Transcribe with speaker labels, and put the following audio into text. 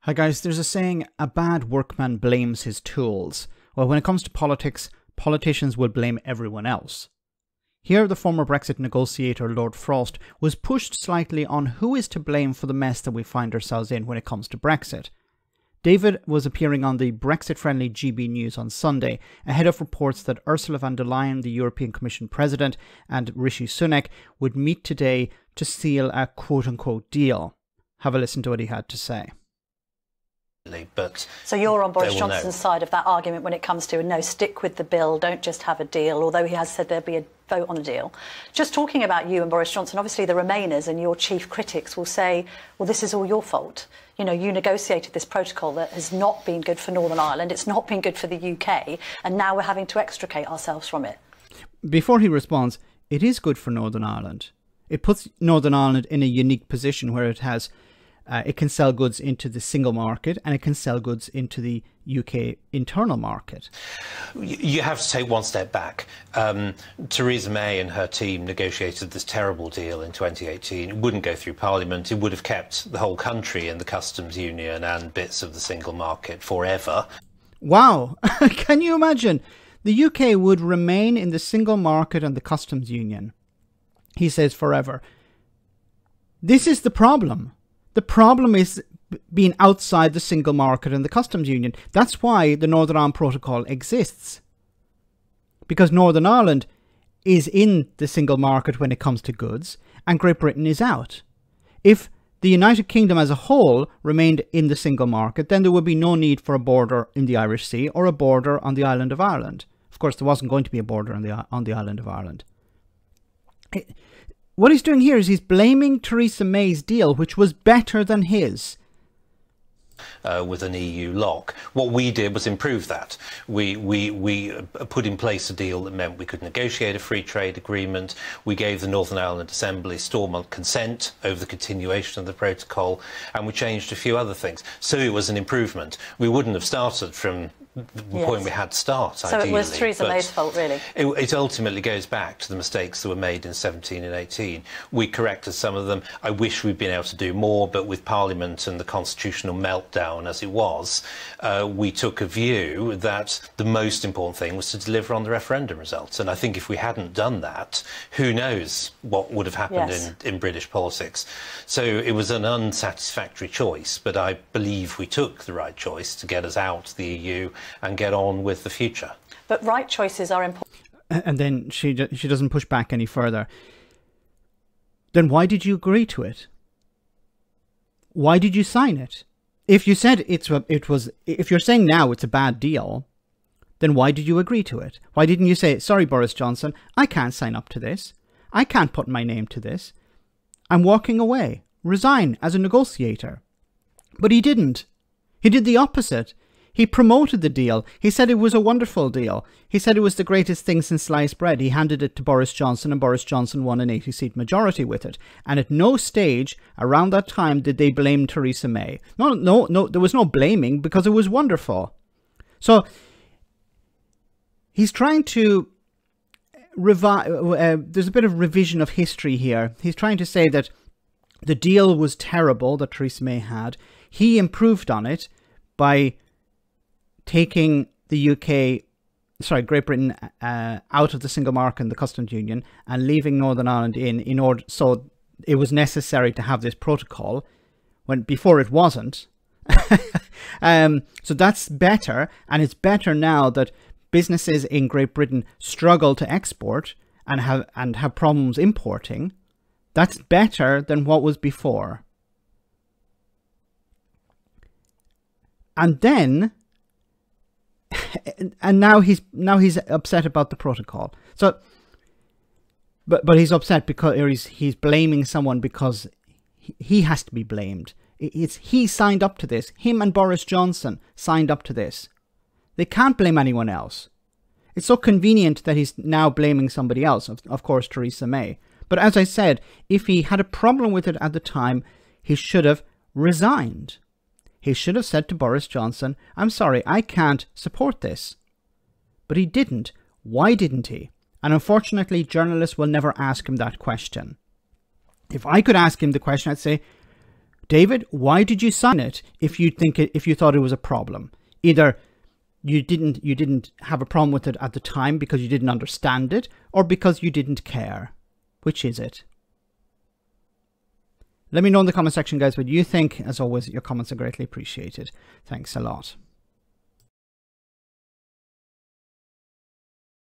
Speaker 1: Hi guys, there's a saying, a bad workman blames his tools. Well, when it comes to politics, politicians will blame everyone else. Here, the former Brexit negotiator, Lord Frost, was pushed slightly on who is to blame for the mess that we find ourselves in when it comes to Brexit. David was appearing on the Brexit-friendly GB News on Sunday, ahead of reports that Ursula von der Leyen, the European Commission President, and Rishi Sunak would meet today to seal a quote-unquote deal. Have a listen to what he had to say.
Speaker 2: But
Speaker 3: so you're on Boris Johnson's side of that argument when it comes to no, stick with the bill, don't just have a deal, although he has said there'll be a vote on a deal. Just talking about you and Boris Johnson, obviously the Remainers and your chief critics will say, well, this is all your fault. You know, you negotiated this protocol that has not been good for Northern Ireland, it's not been good for the UK, and now we're having to extricate ourselves from it.
Speaker 1: Before he responds, it is good for Northern Ireland. It puts Northern Ireland in a unique position where it can sell goods into the single market and it can sell goods into the UK internal market.
Speaker 2: You have to take one step back. Theresa May and her team negotiated this terrible deal in 2018. It wouldn't go through Parliament. It would have kept the whole country in the customs union and bits of the single market forever.
Speaker 1: Wow! Can you imagine? The UK would remain in the single market and the customs union. He says forever. This is the problem. The problem is being outside the single market and the customs union. That's why the Northern Ireland Protocol exists. Because Northern Ireland is in the single market when it comes to goods, and Great Britain is out. If the United Kingdom as a whole remained in the single market, then there would be no need for a border in the Irish Sea or a border on the island of Ireland. Of course, there wasn't going to be a border on the island of Ireland. What he's doing here is he's blaming Theresa May's deal, which was better than his.
Speaker 2: With an EU lock. What we did was improve that. We put in place a deal that meant we could negotiate a free trade agreement. We gave the Northern Ireland Assembly stormont consent over the continuation of the protocol, and we changed a few other things. So it was an improvement. We wouldn't have started from the point we had to start,
Speaker 3: so
Speaker 2: ideally.
Speaker 3: it was Theresa May's fault, really?
Speaker 2: It ultimately goes back to the mistakes that were made in 17 and 18. We corrected some of them. I wish we'd been able to do more, but with Parliament and the constitutional meltdown as it was, we took a view that the most important thing was to deliver on the referendum results. And I think if we hadn't done that, who knows what would have happened in British politics. So it was an unsatisfactory choice, but I believe we took the right choice to get us out of the EU and get on with the future.
Speaker 3: But right choices are important.
Speaker 1: And then she doesn't push back any further. Then why did you agree to it? Why did you sign it? If you said if you're saying now it's a bad deal, then why did you agree to it? Why didn't you say, sorry, Boris Johnson, I can't sign up to this. I can't put my name to this. I'm walking away. Resign as a negotiator. But he didn't. He did the opposite. He promoted the deal. He said it was a wonderful deal. He said it was the greatest thing since sliced bread. He handed it to Boris Johnson, and Boris Johnson won an 80-seat majority with it. And at no stage around that time did they blame Theresa May. No, there was no blaming because it was wonderful. So he's trying to there's a bit of revision of history here. He's trying to say that the deal was terrible that Theresa May had. He improved on it by taking the Great Britain out of the single market and the customs union and leaving Northern Ireland in order, so it was necessary to have this protocol when before it wasn't. So that's better, and it's better now that businesses in Great Britain struggle to export and have problems importing. That's better than what was before. And then and now he's upset about the protocol. So but he's upset because he's blaming someone because he has to be blamed. He signed up to this. Him and Boris Johnson signed up to this. They can't blame anyone else. It's so convenient that he's now blaming somebody else, of course, Theresa May. But as I said, if he had a problem with it at the time, he should have resigned. He should have said to Boris Johnson, I'm sorry, I can't support this. But he didn't. Why didn't he? And unfortunately, journalists will never ask him that question. If I could ask him the question, I'd say, David, why did you sign it if you thought it was a problem? Either you didn't have a problem with it at the time because you didn't understand it, or because you didn't care. Which is it? Let me know in the comment section, guys, what you think. As always, your comments are greatly appreciated. Thanks a lot.